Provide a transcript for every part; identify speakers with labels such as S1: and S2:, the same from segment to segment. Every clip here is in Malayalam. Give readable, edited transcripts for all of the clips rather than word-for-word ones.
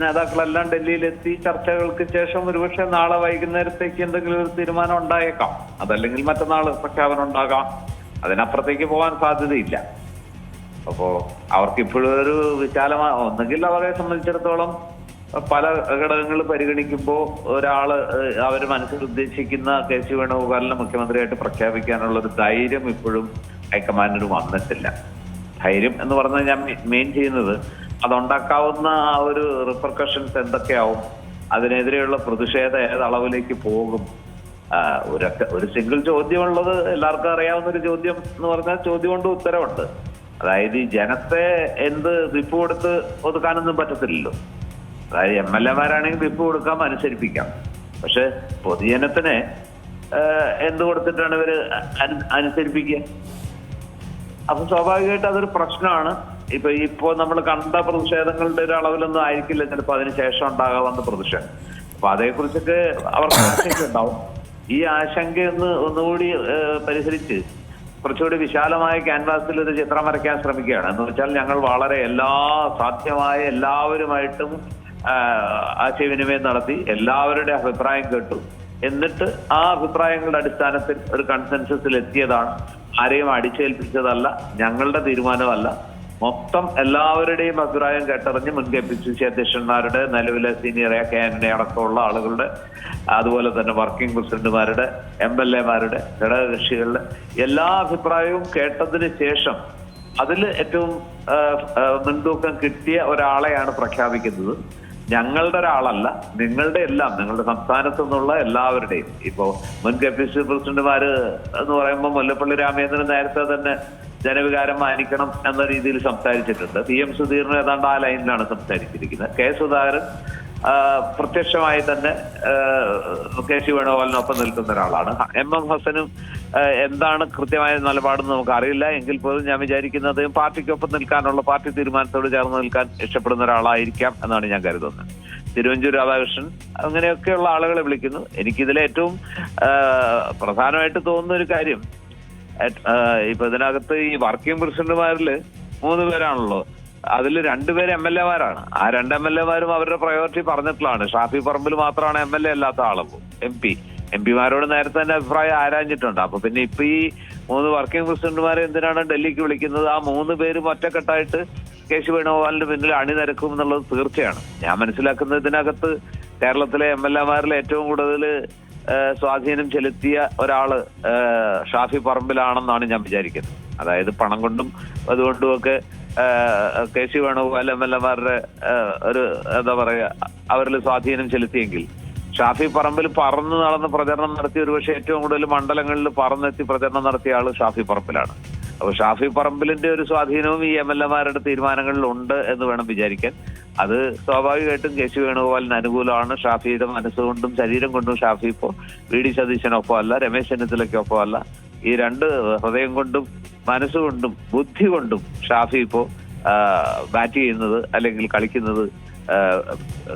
S1: നേതാക്കളെല്ലാം ഡൽഹിയിലെത്തി ചർച്ചകൾക്ക് ശേഷം ഒരുപക്ഷെ നാളെ വൈകുന്നേരത്തേക്ക് എന്തെങ്കിലും ഒരു തീരുമാനം ഉണ്ടായേക്കാം. അതല്ലെങ്കിൽ മറ്റന്നാൾ പ്രഖ്യാപനം ഉണ്ടാകാം. അതിനപ്പുറത്തേക്ക് പോകാൻ സാധ്യതയില്ല. അപ്പോ അവർക്ക് ഇപ്പോഴും ഒരു വിശാലമായ, ഒന്നെങ്കിൽ അവരെ സംബന്ധിച്ചിടത്തോളം പല ഘടകങ്ങൾ പരിഗണിക്കുമ്പോൾ ഒരാള് അവര് മനസ്സിൽ ഉദ്ദേശിക്കുന്ന കെ.സി. വേണുഗോപാലിനെ മുഖ്യമന്ത്രിയായിട്ട് പ്രഖ്യാപിക്കാനുള്ള ഒരു ധൈര്യം ഇപ്പോഴും ഹൈക്കമാൻഡിന് വന്നിട്ടില്ല. ധൈര്യം എന്ന് പറഞ്ഞാൽ ഞാൻ മെയിൻ ചെയ്യുന്നത് അതുണ്ടാക്കാവുന്ന ആ ഒരു റിപ്പർക്കഷൻസ് എന്തൊക്കെയാവും, അതിനെതിരെയുള്ള പ്രതിഷേധം ഏതളവിലേക്ക് പോകും. ഒരു സിംഗിൾ ചോദ്യമുള്ളത് എല്ലാവർക്കും അറിയാവുന്ന ഒരു ചോദ്യം എന്ന് പറഞ്ഞാൽ ചോദ്യം കൊണ്ട് ഉത്തരവുണ്ട്. അതായത് ഈ ജനത്തെ എന്ത് വിപ്പ് കൊടുത്ത് ഒതുക്കാനൊന്നും പറ്റത്തില്ലല്ലോ. അതായത് MLA-മാരാണെങ്കിൽ വിപ്പ് കൊടുക്കാം, അനുസരിപ്പിക്കാം. പക്ഷെ പൊതുജനത്തിനെ എന്ത് കൊടുത്തിട്ടാണ് ഇവര് അനുസരിപ്പിക്കുക? അപ്പൊ സ്വാഭാവികമായിട്ട് അതൊരു പ്രശ്നമാണ്. ഇപ്പോ നമ്മൾ കണ്ട പ്രതിഷേധങ്ങളുടെ ഒരു അളവിലൊന്നും ആയിരിക്കില്ല ചിലപ്പോൾ അതിന് ശേഷം ഉണ്ടാകാവുന്ന പ്രതിഷേധം. അപ്പൊ അതേക്കുറിച്ചൊക്കെ അവർക്ക് ആശങ്ക ഉണ്ടാവും. ഈ ആശങ്ക ഒന്നുകൂടി പരിഹരിച്ച് കുറച്ചുകൂടി വിശാലമായ ക്യാൻവാസിൽ ഒരു ചിത്രം വരയ്ക്കാൻ ശ്രമിക്കുകയാണ്. എന്ന് വെച്ചാൽ ഞങ്ങൾ വളരെ സാധ്യമായ എല്ലാവരുമായിട്ടും ആശയവിനിമയം നടത്തി, എല്ലാവരുടെ അഭിപ്രായം കേട്ടു. എന്നിട്ട് ആ അഭിപ്രായങ്ങളുടെ അടിസ്ഥാനത്തിൽ ഒരു കൺസെൻസസിൽ എത്തിയതാണ്. ആരെയും അടിച്ചേൽപ്പിച്ചതല്ല, ഞങ്ങളുടെ തീരുമാനമല്ല. മൊത്തം എല്ലാവരുടെയും അഭിപ്രായം കേട്ടറിഞ്ഞ് മുൻ KPCC അധ്യക്ഷന്മാരുടെ, നിലവിലെ സീനിയർ ക്യാബിനെ അടക്കമുള്ള ആളുകളുടെ, അതുപോലെ തന്നെ വർക്കിംഗ് പ്രസിഡന്റുമാരുടെ, MLA-മാരുടെ, ഘടകകക്ഷികളുടെ എല്ലാ അഭിപ്രായവും കേട്ടതിന് ശേഷം അതിൽ ഏറ്റവും മുൻതൂക്കം കിട്ടിയ ഒരാളെയാണ് പ്രഖ്യാപിക്കുന്നത്. ഞങ്ങളുടെ ഒരാളല്ല, നിങ്ങളുടെ സംസ്ഥാനത്തു നിന്നുള്ള എല്ലാവരുടെയും. ഇപ്പോ മുൻ KPCC പ്രസിഡന്റുമാര് എന്ന് പറയുമ്പോൾ മുല്ലപ്പള്ളി രാമചന്ദ്രൻ നേരത്തെ തന്നെ ജനവികാരം മാനിക്കണം എന്ന രീതിയിൽ സംസാരിച്ചിട്ടുണ്ട്. PM സുധീറിന് ഏതാണ്ട് ആ ലൈനിലാണ് സംസാരിച്ചിരിക്കുന്നത്. K. സുധാകരൻ പ്രത്യക്ഷമായി തന്നെ കെ.സി. വേണുഗോപാലിനൊപ്പം നിൽക്കുന്ന ഒരാളാണ്. MM ഹസനും എന്താണ് കൃത്യമായ നിലപാടെന്ന് നമുക്ക് അറിയില്ല. എങ്കിൽ പോലും ഞാൻ വിചാരിക്കുന്നത് പാർട്ടിക്കൊപ്പം നിൽക്കാനുള്ള, പാർട്ടി തീരുമാനത്തോട് ചേർന്ന് നിൽക്കാൻ ഇഷ്ടപ്പെടുന്ന ഒരാളായിരിക്കാം എന്നാണ് ഞാൻ കരുതുന്നത്. തിരുവഞ്ചൂർ രാധാകൃഷ്ണൻ, അങ്ങനെയൊക്കെയുള്ള ആളുകളെ വിളിക്കുന്നു. എനിക്കിതിലെ ഏറ്റവും പ്രധാനമായിട്ട് തോന്നുന്ന ഒരു കാര്യം, ഇപ്പൊ ഇതിനകത്ത് ഈ വർക്കിംഗ് പ്രസിഡന്റുമാരില് 3 പേരാണല്ലോ. അതിൽ 2 പേര് MLA-മാരാണ്. ആ 2 MLA-മാരും അവരുടെ പ്രയോറിറ്റി പറഞ്ഞിട്ടുള്ളതാണ്. ഷാഫി പറമ്പിൽ മാത്രമാണ് MLA അല്ലാത്ത ആളും. MP-മാരോട് നേരത്തെ തന്നെ അഭിപ്രായം ആരാഞ്ഞിട്ടുണ്ട്. അപ്പൊ പിന്നെ ഇപ്പൊ ഈ 3 വർക്കിംഗ് പ്രസിഡന്റുമാരെ എന്തിനാണ് ഡൽഹിക്ക് വിളിക്കുന്നത്? ആ 3 പേരും ഒറ്റക്കെട്ടായിട്ട് കെ.സി. വേണുഗോപാലിന്റെ പിന്നിൽ അണിനിരക്കും എന്നുള്ളത് തീർച്ചയാണ്. ഞാൻ മനസ്സിലാക്കുന്നത് ഇതിനകത്ത് കേരളത്തിലെ MLA-മാരിൽ ഏറ്റവും കൂടുതൽ സ്വാധീനം ചെലുത്തിയ ഒരാള് ഷാഫി പറമ്പിലാണെന്നാണ് ഞാൻ വിചാരിക്കുന്നത്. അതായത് പണം കൊണ്ടും അതുകൊണ്ടുമൊക്കെ കെ.സി. വേണുഗോപാൽ MLA-മാരുടെ ഒരു എന്താ പറയാ അവരിൽ സ്വാധീനം ചെലുത്തിയെങ്കിൽ, ഷാഫി പറമ്പിൽ പറന്ന് നടന്ന് പ്രചരണം നടത്തി ഒരുപക്ഷെ ഏറ്റവും കൂടുതൽ മണ്ഡലങ്ങളിൽ പറന്നെത്തി പ്രചരണം നടത്തിയ ആള് ഷാഫി പറമ്പിലാണ്. അപ്പൊ ഷാഫി പറമ്പിലിന്റെ ഒരു സ്വാധീനവും ഈ MLA-മാരുടെ തീരുമാനങ്ങളിൽ ഉണ്ട് എന്ന് വേണം വിചാരിക്കാൻ. അത് സ്വാഭാവികമായിട്ടും കെ.സി. വേണുഗോപാലിന് അനുകൂലമാണ്. ഷാഫിയുടെ മനസ്സുകൊണ്ടും ശരീരം കൊണ്ടും ഷാഫി ഇപ്പോ VD സതീശനൊപ്പം അല്ല, രമേശ് ചെന്നിത്തലയ്ക്കൊപ്പം അല്ല. ഈ 2 ഹൃദയം കൊണ്ടും മനസ്സുകൊണ്ടും ബുദ്ധി കൊണ്ടും ഷാഫി ഇപ്പോ ബാറ്റ് ചെയ്യുന്നത് അല്ലെങ്കിൽ കളിക്കുന്നത്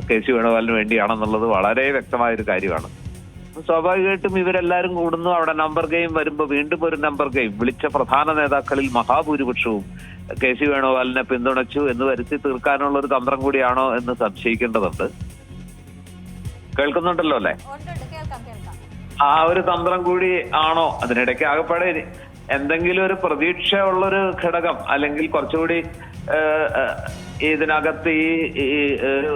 S1: കെ.സി. വേണുഗോപാലിന് വേണ്ടിയാണെന്നുള്ളത് വളരെ വ്യക്തമായൊരു കാര്യമാണ്. സ്വാഭാവികമായിട്ടും ഇവരെല്ലാരും കൂടുന്നു. അവിടെ നമ്പർ ഗെയിം വരുമ്പോൾ വീണ്ടും ഒരു നമ്പർ ഗെയിം. വിളിച്ച പ്രധാന നേതാക്കളിൽ മഹാഭൂരിപക്ഷവും കെ.സി. വേണുഗോപാലിനെ പിന്തുണച്ചു എന്ന് വരുത്തി തീർക്കാനുള്ള ഒരു തന്ത്രം കൂടിയാണോ എന്ന് സംശയിക്കേണ്ടതുണ്ട്. കേൾക്കുന്നുണ്ടല്ലോ അല്ലെ? ആ ഒരു തന്ത്രം കൂടി ആണോ? അതിനിടയ്ക്ക് ആകപ്പാടെ എന്തെങ്കിലും ഒരു പ്രതീക്ഷ ഉള്ളൊരു ഘടകം, അല്ലെങ്കിൽ കുറച്ചുകൂടി ഇതിനകത്ത് ഈ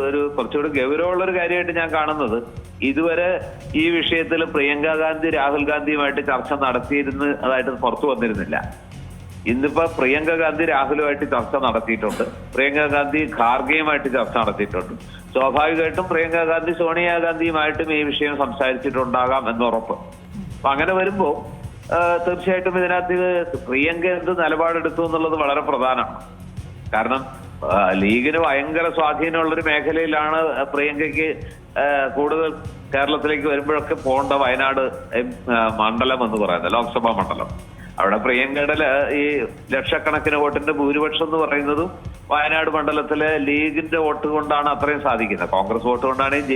S1: ഒരു കുറച്ചുകൂടി ഗൗരവമുള്ളൊരു കാര്യമായിട്ട് ഞാൻ കാണുന്നത്, ഇതുവരെ ഈ വിഷയത്തിൽ പ്രിയങ്ക ഗാന്ധി രാഹുൽ ഗാന്ധിയുമായിട്ട് ചർച്ച നടത്തിയിരുന്നതായിട്ട് പുറത്തു വന്നിരുന്നില്ല. ഇന്നിപ്പോ പ്രിയങ്ക ഗാന്ധി രാഹുലുമായിട്ട് ചർച്ച നടത്തിയിട്ടുണ്ട്. പ്രിയങ്ക ഗാന്ധി ഖാർഗെയുമായിട്ട് ചർച്ച നടത്തിയിട്ടുണ്ട്. സ്വാഭാവികമായിട്ടും പ്രിയങ്ക ഗാന്ധി സോണിയാഗാന്ധിയുമായിട്ടും ഈ വിഷയം സംസാരിച്ചിട്ടുണ്ടാകാം എന്നുറപ്പ്. അപ്പൊ അങ്ങനെ വരുമ്പോ തീർച്ചയായിട്ടും ഇതിനകത്ത് പ്രിയങ്ക എന്ത് നിലപാടെടുത്തു എന്നുള്ളത് വളരെ പ്രധാനമാണ്. കാരണം ലീഗിന് ഭയങ്കര സ്വാധീനമുള്ളൊരു മേഖലയിലാണ് പ്രിയങ്കയ്ക്ക് കൂടുതൽ കേരളത്തിലേക്ക് വരുമ്പോഴൊക്കെ പോകേണ്ട വയനാട് മണ്ഡലം എന്ന് പറയുന്നത്, ലോക്സഭാ മണ്ഡലം. അവിടെ പ്രിയങ്കയുടെ ഈ ലക്ഷക്കണക്കിന് വോട്ടിന്റെ ഭൂരിപക്ഷം എന്ന് പറയുന്നതും വയനാട് മണ്ഡലത്തിലെ ലീഗിന്റെ വോട്ട് കൊണ്ടാണ് അത്രയും സാധിക്കുന്നത്. കോൺഗ്രസ് വോട്ട് കൊണ്ടാണെങ്കിൽ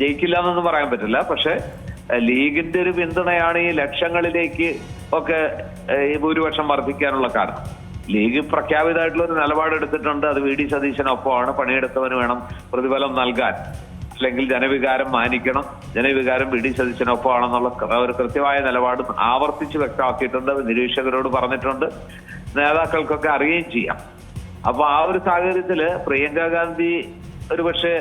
S1: ജയിക്കില്ല എന്നൊന്നും പറയാൻ പറ്റില്ല. പക്ഷെ ലീഗിന്റെ ഒരു പിന്തുണയാണ് ഈ ലക്ഷങ്ങളിലേക്ക് ഒക്കെ ഈ ഭൂരിപക്ഷം വർദ്ധിക്കാനുള്ള കാരണം. ലീഗ് പ്രഖ്യാപിതമായിട്ടുള്ള ഒരു നിലപാടെടുത്തിട്ടുണ്ട്. അത് വി.ഡി. സതീശനൊപ്പമാണ്. പണിയെടുത്തവന് വേണം പ്രതിഫലം നൽകാൻ, അല്ലെങ്കിൽ ജനവികാരം മാനിക്കണം, ജനവികാരം വി.ഡി. സതീശനൊപ്പമാണെന്നുള്ള ഒരു കൃത്യമായ നിലപാട് ആവർത്തിച്ച് വ്യക്തമാക്കിയിട്ടുണ്ട്. നിരീക്ഷകരോട് പറഞ്ഞിട്ടുണ്ട്, നേതാക്കൾക്കൊക്കെ അറിയുകയും ചെയ്യാം. അപ്പൊ ആ ഒരു സാഹചര്യത്തില് പ്രിയങ്ക ഗാന്ധി ഒരുപക്ഷെ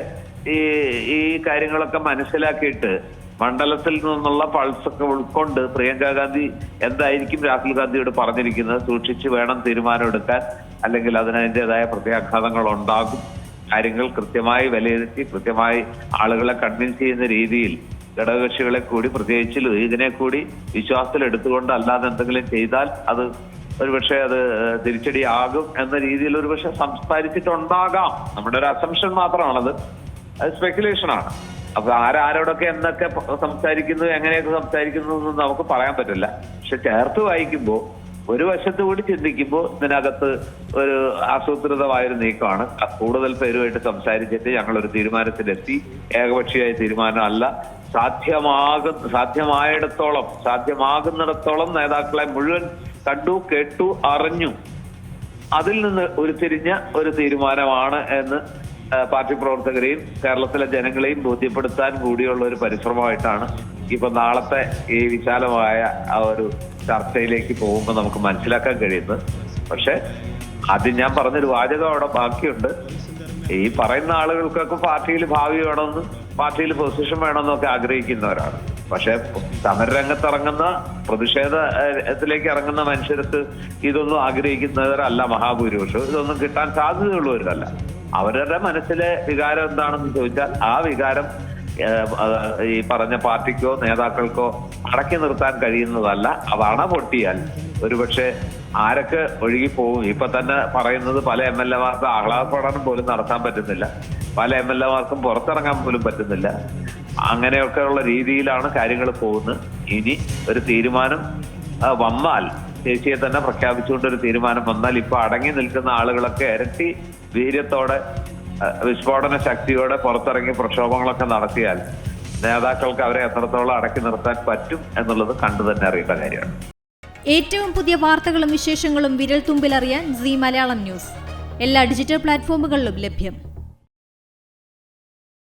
S1: ഈ കാര്യങ്ങളൊക്കെ മനസ്സിലാക്കിയിട്ട് മണ്ഡലത്തിൽ നിന്നുള്ള പൾസൊക്കെ ഉൾക്കൊണ്ട് പ്രിയങ്ക ഗാന്ധി എന്തായിരിക്കും രാഹുൽ ഗാന്ധിയോട് പറഞ്ഞിരിക്കുന്നത്, സൂക്ഷിച്ച് വേണം തീരുമാനമെടുക്കാൻ, അല്ലെങ്കിൽ അതിനതിൻ്റെതായ പ്രത്യാഘാതങ്ങൾ ഉണ്ടാകും. കാര്യങ്ങൾ കൃത്യമായി വിലയിരുത്തി കൃത്യമായി ആളുകളെ കൺവിൻസ് ചെയ്യുന്ന രീതിയിൽ ഘടകകക്ഷികളെ കൂടി, പ്രത്യേകിച്ച് ലീഗിനെ കൂടി വിശ്വാസത്തിൽ എടുത്തുകൊണ്ട് അല്ലാതെ എന്തെങ്കിലും ചെയ്താൽ അത് ഒരുപക്ഷെ അത് തിരിച്ചടിയാകും എന്ന രീതിയിൽ ഒരുപക്ഷെ സംസാരിച്ചിട്ടുണ്ടാകാം. നമ്മുടെ ഒരു അസംഷൻ മാത്രമാണത്, അത് സ്പെക്കുലേഷനാണ്. അപ്പൊ ആരോടൊക്കെ എന്തൊക്കെ സംസാരിക്കുന്നു, എങ്ങനെയൊക്കെ സംസാരിക്കുന്നു എന്നൊന്നും നമുക്ക് പറയാൻ പറ്റില്ല. പക്ഷെ ചേർത്ത് വായിക്കുമ്പോൾ ഒരു വശത്ത് കൂടി ചിന്തിക്കുമ്പോൾ ഇതിനകത്ത് ഒരു ആസൂത്രിതമായൊരു നീക്കമാണ്. കൂടുതൽ പേരുമായിട്ട് സംസാരിച്ചിട്ട് ഞങ്ങളൊരു തീരുമാനത്തിലെത്തി, ഏകപക്ഷീയമായ തീരുമാനമല്ല, സാധ്യമാകുന്നിടത്തോളം നേതാക്കളെ മുഴുവൻ കണ്ടു, കേട്ടു, അറിഞ്ഞു, അതിൽ നിന്ന് ഉരുത്തിരിഞ്ഞ ഒരു തീരുമാനമാണ് എന്ന് പാർട്ടി പ്രവർത്തകരെയും കേരളത്തിലെ ജനങ്ങളെയും ബോധ്യപ്പെടുത്താൻ കൂടിയുള്ള ഒരു പരിശ്രമമായിട്ടാണ് ഇപ്പൊ നാളത്തെ ഈ വിശാലമായ ആ ഒരു ചർച്ചയിലേക്ക് പോകുമ്പോൾ നമുക്ക് മനസ്സിലാക്കാൻ കഴിയുന്നത്. പക്ഷെ ആദ്യം ഞാൻ പറഞ്ഞൊരു വാചകം അവിടെ ബാക്കിയുണ്ട്. ഈ പറയുന്ന ആളുകൾക്കൊക്കെ പാർട്ടിയിൽ ഭാവി വേണമെന്ന്, പാർട്ടിയിൽ പൊസിഷൻ വേണമെന്നൊക്കെ ആഗ്രഹിക്കുന്നവരാണ്. പക്ഷെ സമരരംഗത്തിറങ്ങുന്ന, പ്രതിഷേധത്തിലേക്ക് ഇറങ്ങുന്ന മനുഷ്യർക്ക് ഇതൊന്നും ആഗ്രഹിക്കുന്നവരല്ല മഹാഭൂരിപക്ഷം. ഇതൊന്നും കിട്ടാൻ സാധ്യതയുള്ളവരല്ല. അവരുടെ മനസ്സിലെ വികാരം എന്താണെന്ന് ചോദിച്ചാൽ ആ വികാരം ഈ പറഞ്ഞ പാർട്ടിക്കോ നേതാക്കൾക്കോ അടക്കി നിർത്താൻ കഴിയുന്നതല്ല. അതാണ് പൊട്ടിയാൽ ഒരുപക്ഷെ ആരൊക്കെ ഒഴുകിപ്പോകും. ഇപ്പൊ തന്നെ പറയുന്നത് പല MLA-മാർക്ക് ആഹ്ലാദപ്രകടനം പോലും നടത്താൻ പറ്റുന്നില്ല, പല MLA-മാർക്കും പുറത്തിറങ്ങാൻ പോലും പറ്റുന്നില്ല. അങ്ങനെയൊക്കെയുള്ള രീതിയിലാണ് കാര്യങ്ങൾ പോകുന്നത്. ഇനി ഒരു തീരുമാനം വന്നാൽ, ദേശീയ തന്നെ പ്രഖ്യാപിച്ചുകൊണ്ടൊരു തീരുമാനം വന്നാൽ, ഇപ്പൊ അടങ്ങി നിൽക്കുന്ന ആളുകളൊക്കെ ഇരട്ടി വീര്യത്തോടെ, വിസ്ഫോടന ശക്തിയോടെ പുറത്തിറങ്ങി പ്രക്ഷോഭങ്ങളൊക്കെ നടത്തിയാൽ നേതാക്കൾക്ക് അവരെ എത്രത്തോളം അടക്കി നിർത്താൻ പറ്റും എന്നുള്ളത് കണ്ടു തന്നെ അറിയേണ്ട കാര്യമാണ്.
S2: ഏറ്റവും പുതിയ വാർത്തകളും വിശേഷങ്ങളും വിരൽ തുമ്പിലറിയാൻ സീ മലയാളം ന്യൂസ് എല്ലാ ഡിജിറ്റൽ പ്ലാറ്റ്ഫോമുകളിലും ലഭ്യം.